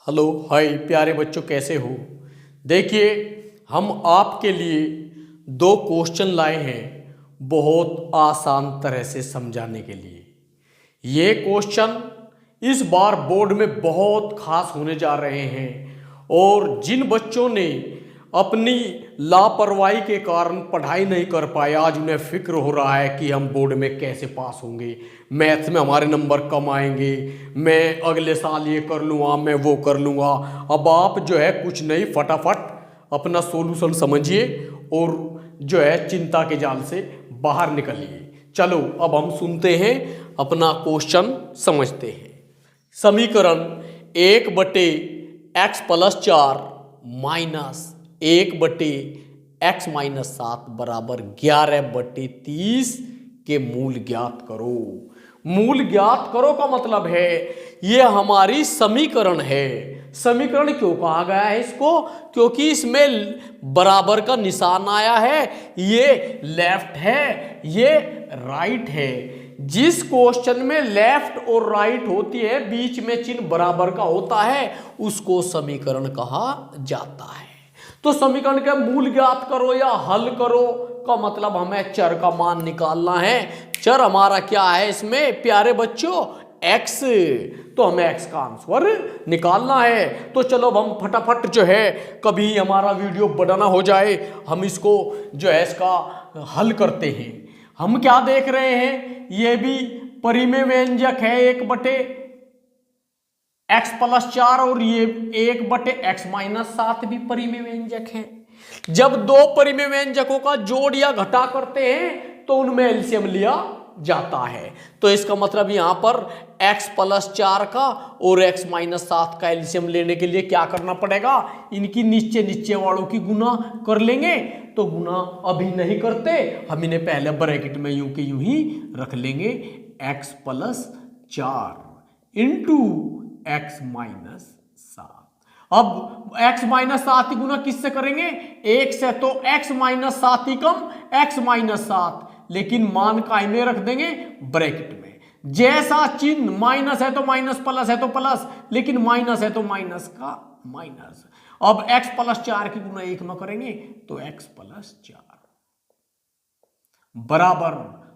Hello hi प्यारे बच्चों, कैसे हो। देखिए, हम आपके लिए दो क्वेश्चन लाए हैं बहुत आसान तरह से समझाने के लिए। ये क्वेश्चन इस बार बोर्ड में बहुत खास होने जा रहे हैं और जिन बच्चों ने अपनी लापरवाही के कारण पढ़ाई नहीं कर पाए, आज उन्हें फिक्र हो रहा है कि हम बोर्ड में कैसे पास होंगे, मैथ्स में हमारे नंबर कम आएंगे, मैं अगले साल ये कर लूँगा, मैं वो कर लूँगा। अब आप जो है कुछ नहीं, फटाफट अपना सॉल्यूशन समझिए और जो है चिंता के जाल से बाहर निकलिए। चलो अब हम सुनते हैं, अपना क्वेश्चन समझते हैं। समीकरण 1/x+4 माइनस 1/x-7 बराबर 11/30 के मूल ज्ञात करो। मूल ज्ञात करो का मतलब है ये हमारी समीकरण है। समीकरण क्यों कहा गया है इसको? क्योंकि इसमें बराबर का निशान आया है, ये लेफ्ट है, ये राइट है। जिस क्वेश्चन में लेफ्ट और राइट होती है, बीच में चिन्ह बराबर का होता है, उसको समीकरण कहा जाता है। तो समीकरण के मूल ज्ञात करो या हल करो का मतलब हमें चर का मान निकालना है। चर हमारा क्या है इसमें प्यारे बच्चों? x। तो हमें x का आंसर निकालना है। तो चलो अब हम फटाफट जो है, कभी हमारा वीडियो बड़ा ना हो जाए, हम इसको जो है इसका हल करते हैं। हम क्या देख रहे हैं, ये भी परिमेय व्यंजक है 1/x+4 और ये 1/x-7 भी परिमेय व्यंजक है। जब दो परिमेय व्यंजकों का जोड़ या घटा करते हैं तो उनमें एलसीएम लिया जाता है। तो इसका मतलब यहां पर x+4 का और x-7 का एलसीएम लेने के लिए क्या करना पड़ेगा? इनकी नीचे वालों की गुना कर लेंगे। तो गुना अभी नहीं करते, हम इन्हें पहले ब्रैकेट में यूं के यूं ही रख लेंगे, x+4 इंटू x-7। अब x-7 की गुना किससे करेंगे? 1 से। तो x-7 ही कम x-7, लेकिन मान काय में रख देंगे? ब्रैकेट में। जैसा चिन्ह माइनस है तो माइनस, प्लस है तो प्लस, लेकिन माइनस है तो माइनस का माइनस। अब x+4 की गुना 1 में करेंगे तो x+4 बराबर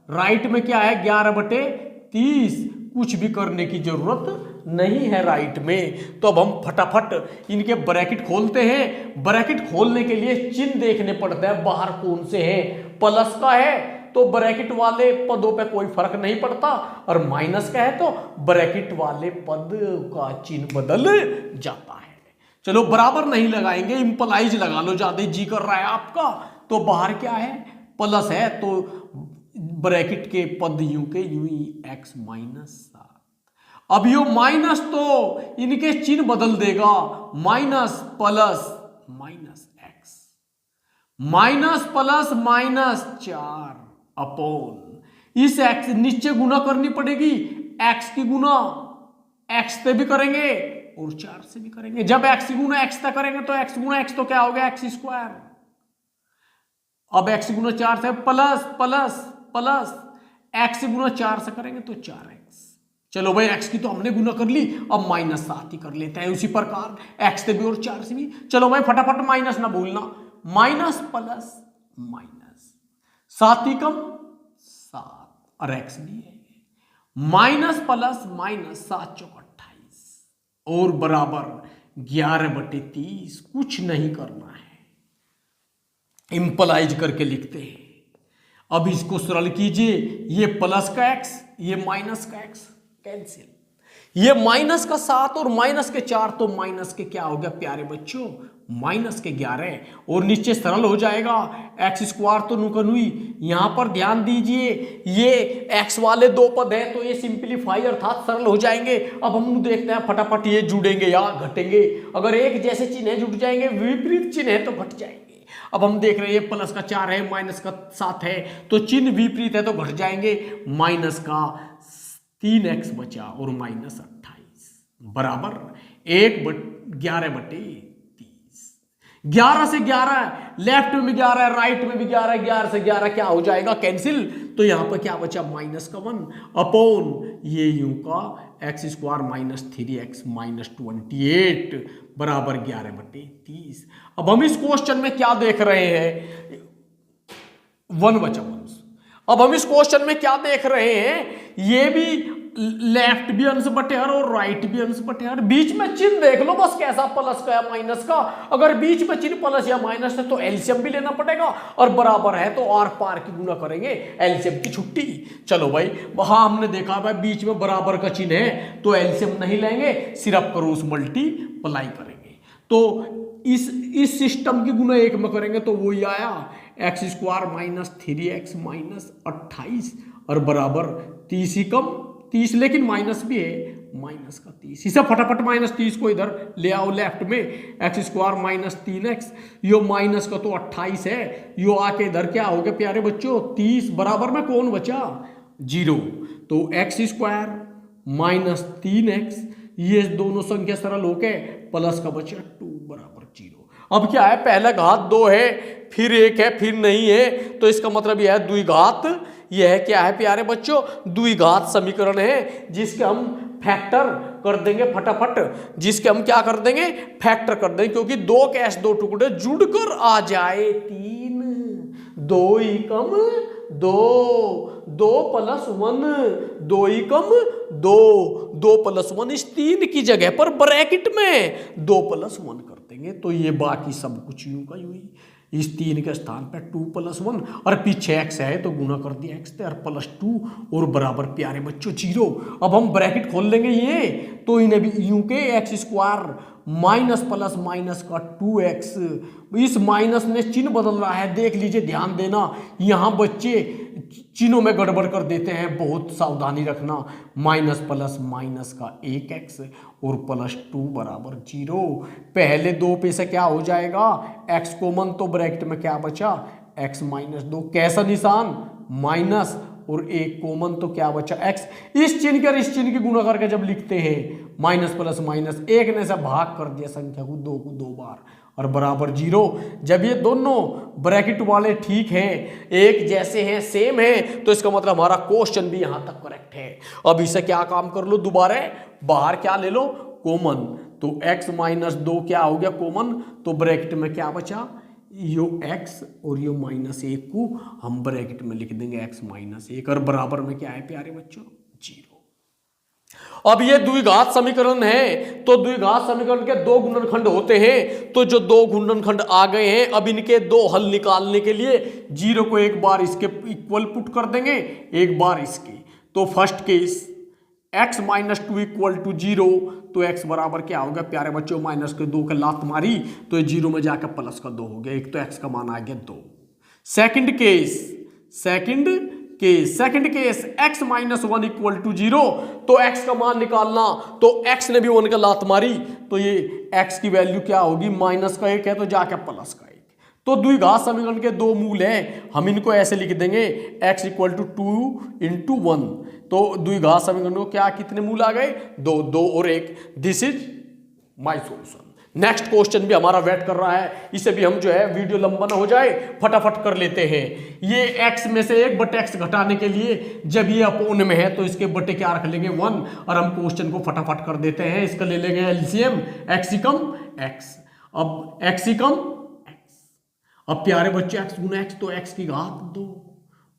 राइट में क्या है? 11/30। कुछ भी करने की जरूरत नहीं है राइट में। तो अब हम फटाफट इनके ब्रैकेट खोलते हैं। ब्रैकेट खोलने के लिए चिन्ह देखने पड़ता है, बाहर कौन से हैं। प्लस का है तो ब्रैकेट वाले पदों पे कोई फर्क नहीं पड़ता, और माइनस का है तो ब्रैकेट वाले पद का चिन्ह बदल जाता है। चलो बराबर नहीं लगाएंगे, इंप्लाइज लगा लो, ज्यादा जी कर रहा है आपका। तो बाहर क्या है? प्लस है तो ब्रैकेट के पद यूं के यूं ही x-7। अब यो माइनस तो इनके चिन्ह बदल देगा, minus plus minus x, minus plus -4 upon इस x नीचे गुना करनी पड़ेगी। x की गुना x से भी करेंगे और 4 से भी करेंगे। जब x की गुना x से करेंगे तो x गुना x तो क्या हो गया? x²। अब x गुना 4 से प्लस प्लस प्लस x गुना 4 से करेंगे तो 4x। चलो भाई x की तो हमने गुना कर ली, अब -7 ही कर लेते हैं उसी प्रकार x से भी और 4 से भी। चलो भाई फटाफट माइनस ना भूलना, माइनस प्लस माइनस, 7 ही कम 7 और x भी है, माइनस प्लस माइनस 7 × 28 और बराबर 11/30। कुछ नहीं करना है, इंप्लाइज करके लिखते हैं। अब इसको सरल कीजिए, ये प्लस का x, ये माइनस का x कैंसिल, ये माइनस का 7 और माइनस के 4 तो माइनस के क्या हो गया प्यारे बच्चों? माइनस के 11 और नीचे सरल हो जाएगा। x² तो नुकनुई। यहां पर ध्यान दीजिए, ये x वाले दो पद हैं तो ये सिंप्लीफाई अर्थात सरल हो जाएंगे। अब हम देखते हैं फटाफट ये जुड़ेंगे या घटेंगे। अगर एक जैसे चिन्ह है जुड़ जाएंगे, विपरीत चिन्ह है तो घट जाएंगे। अब हम देख रहे हैं प्लस का 4 है, माइनस का 7 है, तो चिन्ह विपरीत है तो घट जाएंगे। माइनस का 3x बचा और -28 बराबर 11/30। 11 से 11, लेफ्ट में भी 11 है, राइट में भी 11 है, 11 से 11 क्या हो जाएगा? कैंसिल। तो यहां पर क्या बचा? -1 अपॉन ये यूं का x square minus 3x minus 28 बराबर 11/30। अब हम इस क्वेश्चन में क्या देख रहे हैं, 1 बचा 1। अब हम इस क्वेश्चन में क्या देख रहे हैं, ये भी लेफ्ट भी अंश बटे हर और राइट भी अंश बटे हर। बीच में चिन्ह देख लो बस कैसा, प्लस का या माइनस का। अगर बीच में चिन्ह प्लस या माइनस है तो एलसीएम भी लेना पड़ेगा, और बराबर है तो आर पार की गुना करेंगे, एलसीएम की छुट्टी। चलो भाई, वहां हमने देखा भाई बीच में बराबर का चिन्ह है तो एलसीएम नहीं लेंगे, सिर्फ क्रॉस मल्टीप्लाई करेंगे। तो इस सिस्टम की गुना 1 में करेंगे तो वही आया x square minus 3x minus 28 और बराबर 30 ही कम 30, लेकिन माइनस भी है, माइनस का 30। इसे फटाफट माइनस 30 को इधर ले आओ लेफ्ट में, एक्स स्क्वायर माइनस 3x, यो माइनस का तो 28 है, यो आके इधर क्या हो गया प्यारे बच्चों 30, बराबर में कौन बचा 0। तो एक्स स्क्वायर माइनस 3x, ये दोनों संख्या सरल होके प्लस का बचा 2 बराबर 0। अब क्या है, पहला घात 2 है, फिर 1 है, फिर नहीं है, तो इसका मतलब यह है द्विघात। यह क्या है प्यारे बच्चों, द्विघात समीकरण है, जिसके हम फैक्टर कर देंगे फटाफट, जिसके हम क्या कर देंगे, फैक्टर कर देंगे, क्योंकि 2 के ऐसे 2 टुकड़े जुड़कर आ जाए 3, 2 ही कम 2, 2 + 1, 2 ही कम 2, 2 + 1, इस 3 की जगह पर ब्रैकेट में 2 + 1 कर देंगे, तो ये बाकी सब कुछ यूं का यूं ही, इस 3 के स्थान पर 2 + 1, और पीछे x है तो गुना कर दिया x और +2 और बराबर प्यारे बच्चों 0। अब हम ब्रैकेट खोल लेंगे ये, तो इन्हें भी यूं के x square minus plus minus का 2x, इस माइनस में चिन्ह बदल रहा है, देख लीजिए ध्यान देना, यहाँ बच्चे चिन्हों में गड़बड़ कर देते हैं, बहुत सावधानी रखना। माइनस प्लस माइनस का 1x और +2 बराबर 0। पहले 2 पे से क्या हो जाएगा, x कॉमन, तो ब्रैकेट में क्या बचा x - 2, कैसा निशान माइनस, और 1 कॉमन तो क्या बचा x। इस चिन्ह के और इस चिन्ह की गुणा करके जब लिखते हैं माइनस प्लस माइनस, 1 ने से भाग कर दिया संख्या को 2 को 2 बार और बराबर 0। जब ये दोनों ब्रैकेट वाले ठीक हैं, एक जैसे हैं, सेम है, तो इसका मतलब हमारा क्वेश्चन भी यहां तक करेक्ट है। अब इसे क्या काम कर लो, दोबारा बाहर क्या ले लो कॉमन, तो x - 2 क्या हो गया कॉमन, तो ब्रैकेट में क्या बचा, यो x और यो -1 को हम ब्रैकेट में लिख देंगे x - 1 और बराबर में क्या है प्यारे बच्चों 0। अब ये द्विघात समीकरण है, तो द्विघात समीकरण के 2 गुणनखंड होते हैं, तो जो 2 गुणनखंड आ गए हैं, अब इनके 2 हल निकालने के लिए 0 को एक बार इसके इक्वल पुट कर देंगे, एक बार इसके। तो फर्स्ट केस x - 2 = 0, तो x बराबर क्या हो गया प्यारे बच्चों, माइनस के 2 के लात मारी तो ये 0 में जाकर प्लस का 2 हो गया, एक तो x का मान आ गया 2। सेकंड केस x - 1 = 0, तो x का मान निकालना, तो x ने भी 1 का लात मारी तो ये x की वैल्यू क्या होगी, माइनस का 1 है तो जाकर प्लस का 1। तो द्विघात समीकरण के 2 मूल हैं, हम इनको ऐसे लिख देंगे x = 2 × 1, तो द्विघात समीकरण को क्या कितने मूल आ गए, 2 और 1। This is my solution. Next question भी हमारा वेट कर रहा है, इसे भी हम जो है वीडियो लंबा ना हो जाए फटाफट कर लेते हैं। ये x में से 1/x घटाने के लिए जब ये अपोन में है तो इसके बटे क्या रख लेंगे 1, और हम क्वेश्चन को फटाफट कर देते हैं। इसका ले लेंगे एलसीएम, x ही कम x, अब x ही कम x, अब प्यारे बच्चे x गुना x, तो x की घात 2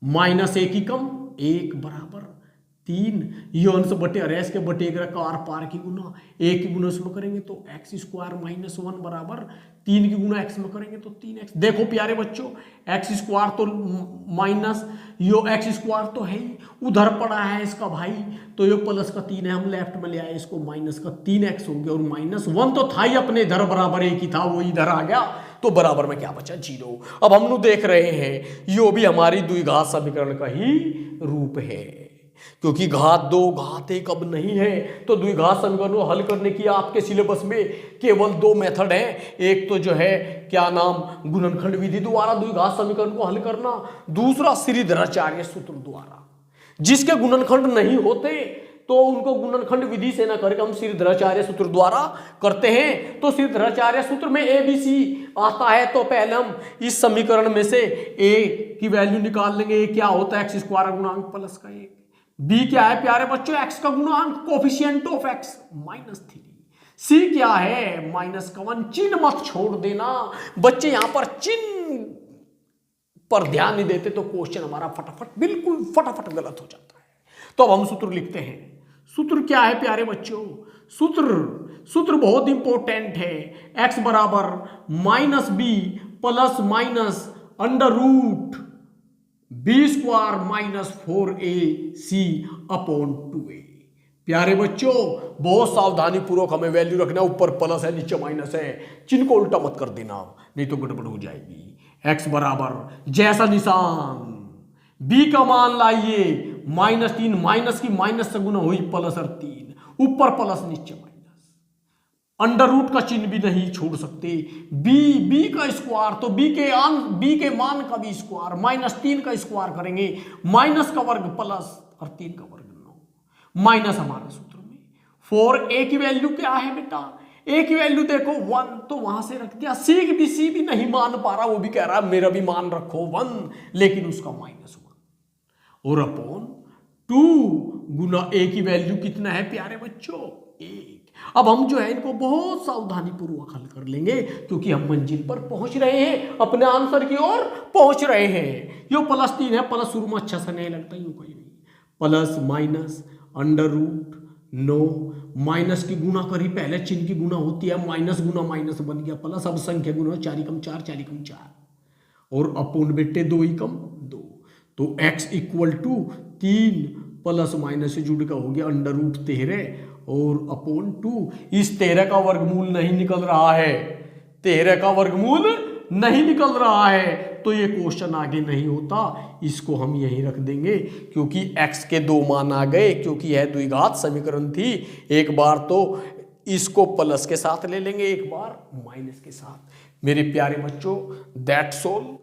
माइनस 1 ही कम 1 बराबर 3, ये अंश बटे अरेस के बटे 1 का आर पार की गुना 1 की गुना उसमें करेंगे तो x स्क्वायर - 1 बराबर 3 की गुना x में करेंगे तो 3x। देखो प्यारे बच्चों x स्क्वायर तो माइनस, यो x स्क्वायर तो है ही, उधर पड़ा है इसका भाई, तो ये प्लस का 3 है, हम लेफ्ट में ले आए इसको, माइनस का 3x हो गया, और -1 तो था ही अपने इधर, बराबर 1 ही था, वो इधर आ गया, तो बराबर में क्या बचा 0। अब हम लोग देख रहे हैं यो भी हमारी द्विघात समीकरण का ही रूप है, क्योंकि घात 2 घात 1 अब नहीं है, तो द्विघात समीकरण को हल करने की आपके सिलेबस में केवल 2 मेथड हैं। एक तो जो है क्या नाम, गुणनखंड विधि द्वारा द्विघात समीकरण को हल करना, दूसरा श्रीधराचार्य सूत्र द्वारा। जिसके गुणनखंड नहीं होते तो उनको गुणनखंड विधि से ना करके हम श्रीधराचार्य सूत्र द्वारा करते हैं। तो श्रीधराचार्य सूत्र में ABC आता है, तो पहले हम इस समीकरण में से a की वैल्यू निकाल लेंगे। a क्या होता है, x स्क्वायर गुणांक प्लस का 1, बी क्या है प्यारे बच्चों, एक्स का गुणांक, कोफिशिएंट ऑफ एक्स -3। सी क्या है, -1। चिन्ह मत छोड़ देना बच्चे, यहां पर चिन्ह पर ध्यान नहीं देते तो क्वेश्चन हमारा फटाफट बिल्कुल फटाफट गलत हो जाता है। तो अब हम सूत्र लिखते हैं। सूत्र क्या है प्यारे बच्चों, सूत्र बहुत इंपॉर्टेंट है। x बराबर -b plus minus under root b² -4ac upon 2a। प्यारे बच्चों बहुत सावधानी पूर्वक हमें वैल्यू रखना, ऊपर प्लस है नीचे माइनस है, चिन्ह को उल्टा मत कर देना नहीं तो गड़बड़ हो जाएगी। x बराबर जैसा निशान, b का मान लाइए -3, माइनस की माइनस से गुना हुई प्लस और 3, ऊपर प्लस नीचे माइनस, अंडर रूट का चिन्ह भी नहीं छोड़ सकते। b का स्क्वायर तो b के मान का भी स्क्वायर, -3 का स्क्वायर करेंगे, माइनस का वर्ग प्लस और 3 का वर्ग 9, माइनस हमारे सूत्र में 4a की वैल्यू क्या है बेटा, a की वैल्यू देखो 1, तो वहां से रख दिया। सी भी नहीं मान पा रहा, वो भी कह रहा है मेरा भी मान रखो 1, लेकिन उसका -1 और अपॉन 2 गुना a की वैल्यू कितना है प्यारे बच्चों, 1। अब हम जो है इनको बहुत सावधानी पूर्वक हल कर लेंगे, क्योंकि हम मंजिल पर पहुंच रहे हैं, अपने आंसर की ओर पहुंच रहे हैं। यो +3 है, प्लस शुरू में अच्छा सा नहीं लगता, यूं कोई नहीं, plus minus under root 9, minus की गुना करी, पहले चिन्ह की गुना होती है, माइनस गुना माइनस बन गया प्लस, अब संख्या गुना 4 × 4 4 × 4 और अपॉन बेटे 2 × 2, तो x = 3 प्लस माइनस से जुड़ का हो गया अंडर रूट 13 और अपॉन 2। इस 13 का वर्गमूल नहीं निकल रहा है, 13 का वर्गमूल नहीं निकल रहा है, तो ये क्वेश्चन आगे नहीं होता। इसको हम यहीं रख देंगे, क्योंकि x के 2 मान आ गए, क्योंकि यह द्विघात समीकरण थी। एक बार तो इसको प्लस के साथ ले लेंगे, एक बार माइनस के साथ। मेरे प्यारे बच्चों दैट्स ऑल।